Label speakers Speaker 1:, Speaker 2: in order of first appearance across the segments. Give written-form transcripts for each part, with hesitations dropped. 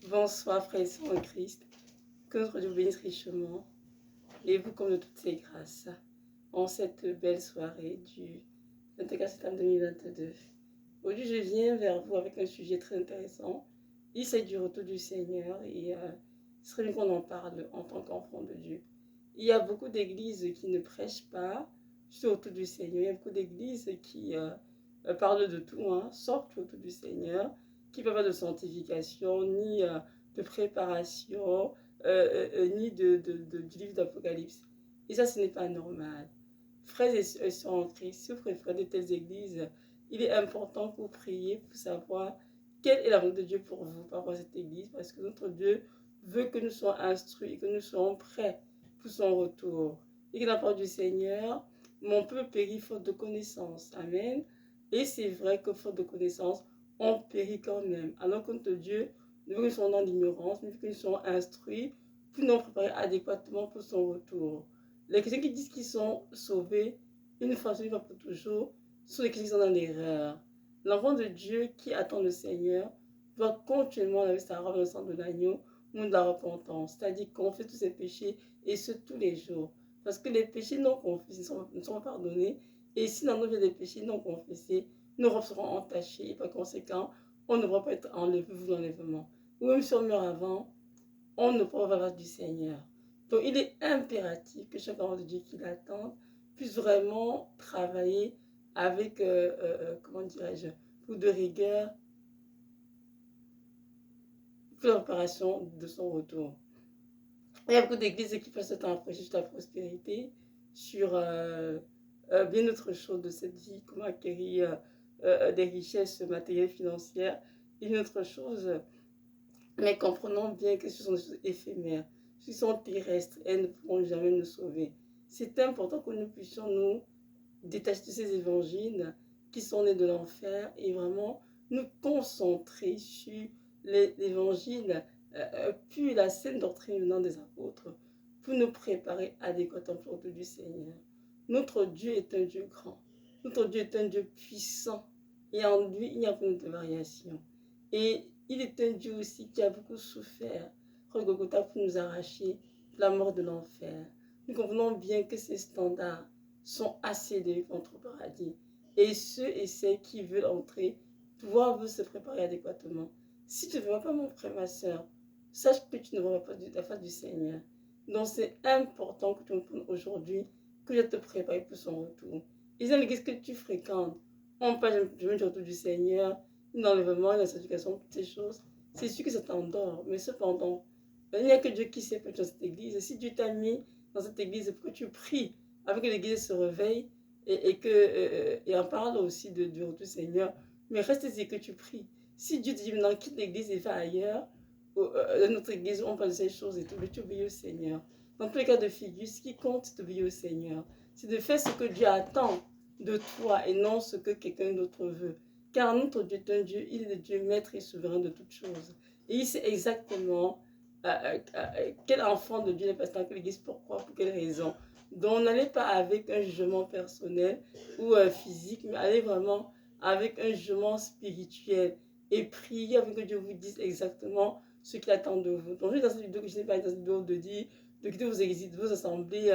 Speaker 1: Bonsoir frères et sœurs en Christ, que notre Dieu vous bénisse richement et vous comme de toutes ses grâces en cette belle soirée du 24 septembre 2022. Aujourd'hui je viens vers vous avec un sujet très intéressant. Il s'agit du retour du Seigneur et ce serait bien qu'on en parle en tant qu'enfant de Dieu. Il y a beaucoup d'églises qui ne prêchent pas sur le retour du Seigneur. Il y a beaucoup d'églises qui parlent de tout, sauf le retour du Seigneur, qui ne parlent pas de sanctification, ni de préparation, ni du livre d'Apocalypse. Et ça, ce n'est pas normal. Frères et sœurs en Christ, si vous préférez de telles églises, il est important que vous priez pour savoir quelle est la volonté de Dieu pour vous par rapport à cette église, parce que notre Dieu veut que nous soyons instruits et que nous soyons prêts pour son retour. Et que la parole du Seigneur, mon peuple périt faute de connaissance. Amen. Et c'est vrai que faute de connaissance, on périt quand même. Alors que notre Dieu, nous veut que nous soyons dans l'ignorance, nous veut que nous soyons instruits, pour nous préparer adéquatement pour son retour. Les chrétiens qui disent qu'ils sont sauvés, une fois une fois pour toujours, sont les chrétiens qui sont dans l'erreur. L'enfant de Dieu qui attend le Seigneur doit continuellement laver sa robe dans le sang de l'agneau ou de la repentance, c'est-à-dire confesser tous ses péchés et ce tous les jours. Parce que les péchés non confessés ne sont pas pardonnés, et si dans nos vies des péchés non confessés, nos robes seront entachées et par conséquent, on ne va pas être enlevé ou l'enlèvement. Ou même si on meurt avant, on ne pourra pas avoir du Seigneur. Donc il est impératif que chaque enfant de Dieu qui l'attende puisse vraiment travailler avec, comment dirais-je, pour de rigueur, pour la préparation de son retour. Il y a beaucoup d'églises qui passent le temps à prêcher sur la prospérité, sur bien autre chose de cette vie, comment acquérir des richesses matérielles, financières, et une autre chose, mais comprenons bien que ce sont des choses éphémères, ce sont terrestres, elles ne pourront jamais nous sauver. C'est important que nous puissions nous détacher de ces évangiles qui sont nés de l'enfer et vraiment nous concentrer sur l'évangile puis la saine doctrine venant des apôtres pour nous préparer adéquatement pour le du Seigneur. Notre Dieu est un Dieu grand. Notre Dieu est un Dieu puissant. Et en lui, il n'y a pas de variation. Et il est un Dieu aussi qui a beaucoup souffert pour nous arracher de la mort de l'enfer. Nous comprenons bien que ces standards sont assez élevés contre le paradis. Et ceux et celles qui veulent entrer doivent se préparer adéquatement. Si tu ne vois pas mon frère, ma soeur, sache que tu ne vois pas la face du Seigneur. Donc c'est important que tu me prennes aujourd'hui, que je te prépare pour son retour. Et dans l'église que tu fréquentes, on parle du retour du Seigneur, une enlèvement, une sanctification, toutes ces choses. C'est sûr que ça t'endort, mais cependant, il n'y a que Dieu qui sait peut-être dans cette église. Et si Dieu t'a mis dans cette église pour que tu pries, avec que l'église se réveille et en parle aussi du retour du Seigneur, mais reste ici que tu pries. Si Dieu te dit maintenant quitte l'église et va ailleurs, dans notre église, on parle de ces choses et tout, mais tu obéis au Seigneur. Dans tous les cas de figure, ce qui compte, c'est d'obéir au Seigneur. C'est de faire ce que Dieu attend de toi et non ce que quelqu'un d'autre veut. Car notre Dieu est un Dieu, il est le Dieu maître et souverain de toutes choses. Et il sait exactement quel enfant de Dieu n'est pas dans l'église, pourquoi, pour quelle raison. Donc n'allez pas avec un jugement personnel ou physique, mais allez vraiment avec un jugement spirituel et priez afin que Dieu vous dise exactement ce qu'il attend de vous. Donc, dans cette vidéo, que je n'ai pas dans cette vidéo de dire de quitter vos églises, vos assemblées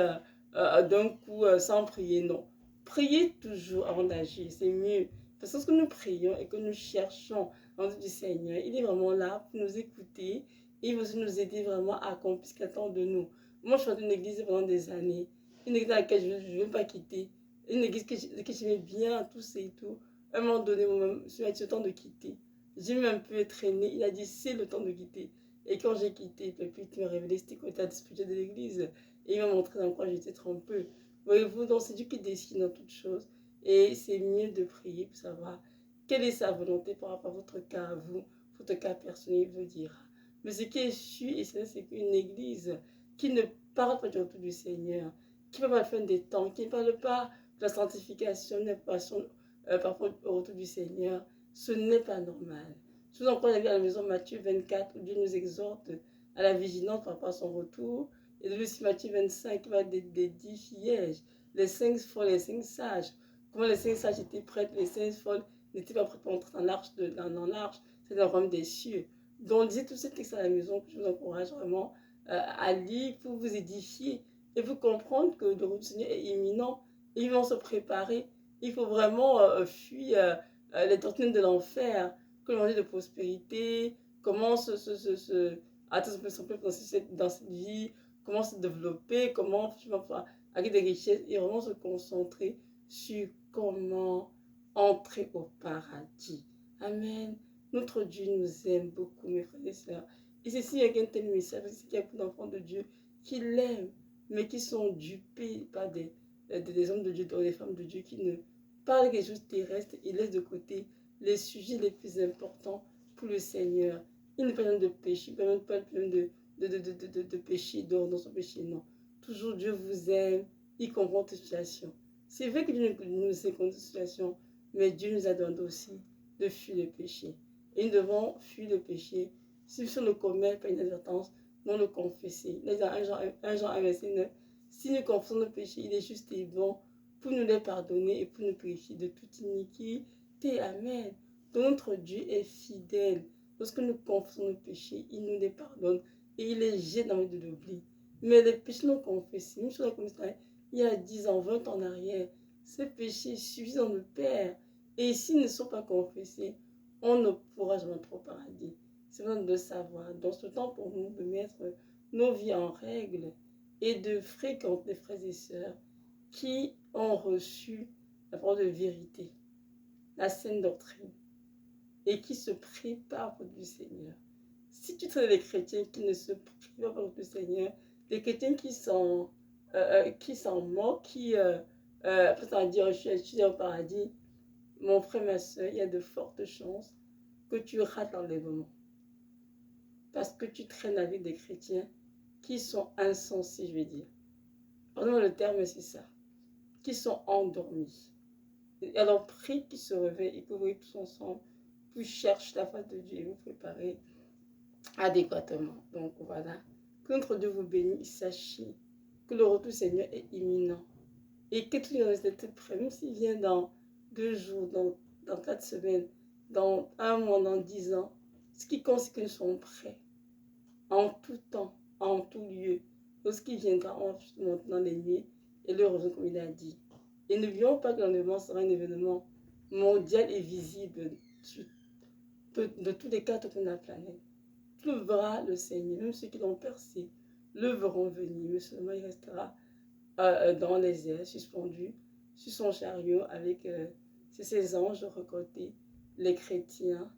Speaker 1: d'un coup sans prier, non. Priez toujours avant d'agir, c'est mieux. Parce que ce que nous prions et que nous cherchons en du Seigneur, il est vraiment là pour nous écouter et il veut nous aider vraiment à accomplir ce qu'il attend de nous. Moi, je suis dans une église pendant des années, une église dans laquelle je ne veux pas quitter, une église que j'aimais bien, tout ça et tout. À un moment donné, moi-même, je me suis dit, c'est le temps de quitter. J'ai même un peu traîné, il a dit, c'est le temps de quitter. Et quand j'ai quitté, puis il m'a révélé c'était quoi l'état d'esprit de l'église. Et il m'a montré dans quoi j'étais trompée. Voyez-vous, donc c'est Dieu qui décide dans toutes choses. Et c'est mieux de prier pour savoir quelle est sa volonté par rapport à votre cas à vous, votre cas personnel, il vous dira. Mais ce qui est sûr et c'est qu'une église qui ne parle pas du retour du Seigneur, qui ne parle pas de la fin des temps, qui ne parle pas de la sanctification, par rapport au retour du Seigneur, ce n'est pas normal. Je vous encourage à lire à la maison Matthieu 24, où Dieu nous exhorte à la vigilance par rapport à son retour. Et de aussi Matthieu 25, qui va des 10 pièges, les 5 folles, les 5 sages. Comment les 5 sages étaient prêts, les 5 folles n'étaient pas prêtes pour entrer dans l'arche, c'était le royaume des cieux. Donc, lisez tout ce texte à la maison, que je vous encourage vraiment à lire pour vous édifier et vous comprendre que le retour du Seigneur est imminent. Ils vont se préparer. Il faut vraiment fuir les tortures de l'enfer, que l'on dit de prospérité, comment atteindre son peuple dans cette vie, comment se développer, comment avec des richesses et vraiment se concentrer sur comment entrer au paradis. Amen. Notre Dieu nous aime beaucoup, mes frères et sœurs. Et c'est s'il y a un tel message, c'est qu'il y a beaucoup d'enfants de Dieu qui l'aiment, mais qui sont dupés par des hommes de Dieu, des femmes de Dieu qui ne parlent des choses terrestres et laissent de côté les sujets les plus importants pour le Seigneur. Il ne parle pas de péché, il ne parle pas de péché, dans son péché, non. Toujours Dieu vous aime, il comprend toute situation. C'est vrai que Dieu nous sait comprendre toute situation, mais Dieu nous a demandé aussi de fuir le péché. Et nous devons fuir le péché. Si on le commet par inadvertance, non le confesser. Dans 1 Jean 1, verset 9, si nous confessons nos péchés, il est juste et bon pour nous les pardonner et pour nous purifier de toute iniquité. Amen. Donc notre Dieu est fidèle. Lorsque nous confessons nos péchés, il nous les pardonne et il les jette dans le de l'oubli. Mais les péchés non confessés, même si on a commis ça il y a 10 ans, 20 ans en arrière, ces péchés suffisent dans le Père. Et s'ils ne sont pas confessés, on ne pourra jamais entrer au paradis. C'est besoin de savoir. Dans ce temps, pour nous, de mettre nos vies en règle et de fréquenter les frères et sœurs qui ont reçu la parole de vérité, la saine doctrine, et qui se préparent pour du Seigneur. Si tu traites des chrétiens qui ne se préparent pas pour le Seigneur, des chrétiens qui s'en moquent, qui après dire je suis au paradis, mon frère, ma soeur, il y a de fortes chances que tu rates l'enlèvement. Parce que tu traînes avec des chrétiens qui sont insensés, je vais dire. Pardon, le terme, c'est ça. Qui sont endormis. Et alors, prie qu'ils se réveillent et que vous voyez tous ensemble, vous cherchez la face de Dieu et vous préparez adéquatement. Donc, voilà. Que notre Dieu vous bénisse. Sachez que le retour du Seigneur est imminent. Et que tout le reste est prêt, même s'il vient dans 2 jours, dans 4 semaines, dans 1 mois, dans 10 ans. Ce qui compte, c'est que nous soyons prêts. En tout temps, en tout lieu. Lorsqu'il viendra, on monte dans les nuits et le revient comme il a dit. Et n'oublions pas que l'enlèvement sera un événement mondial et visible de tous les 4 coins de la planète. Tout verra le Seigneur, même ceux qui l'ont percé, le verront venir, mais seulement il restera dans les airs, suspendu sur son chariot avec ses anges récoltés, les chrétiens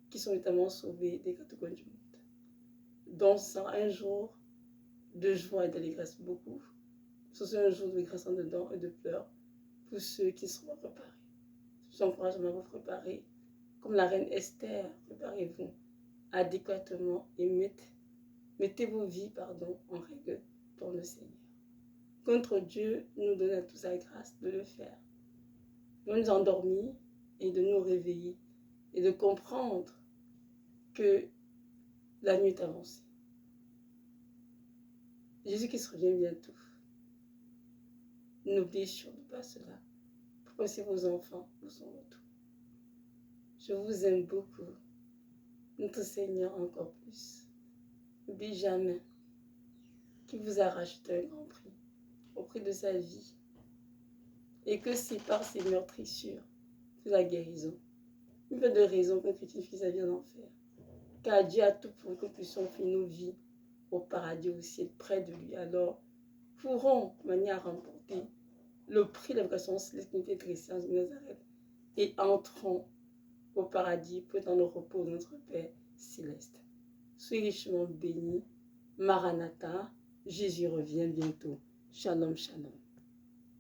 Speaker 1: qui sont notamment sauvés des 4 coins du monde. Donc, ce sera un jour de joie et d'allégresse beaucoup. Ce sera un jour de grâce en dedans et de pleurs pour ceux qui seront préparés. J'encourage à vous préparer. Comme la reine Esther, préparez-vous adéquatement et mettez vos vies en règle pour le Seigneur. Que notre Dieu nous donne à tous la grâce de le faire. De nous endormir et de nous réveiller et de comprendre que la nuit est avancée. Jésus qui se revient bientôt. N'oubliez surtout pas cela. Préparez vos enfants pour son retour. Je vous aime beaucoup. Notre Seigneur encore plus. N'oubliez jamais qu'il vous a racheté un grand prix au prix de sa vie. Et que c'est par ses meurtrissures que la guérison. Il n'y a pas de raison qu'un chrétien finisse sa vie en enfer. Car Dieu a tout pour que nous puissions finir nos vies au paradis, au ciel, près de lui. Alors, pourrons de manière à remporter le prix de la vocation céleste qui nous était dressée en Nazareth et entrons au paradis pour être dans le repos de notre Père céleste. Soyez richement bénis. Maranatha, Jésus revient bientôt. Shalom, shalom.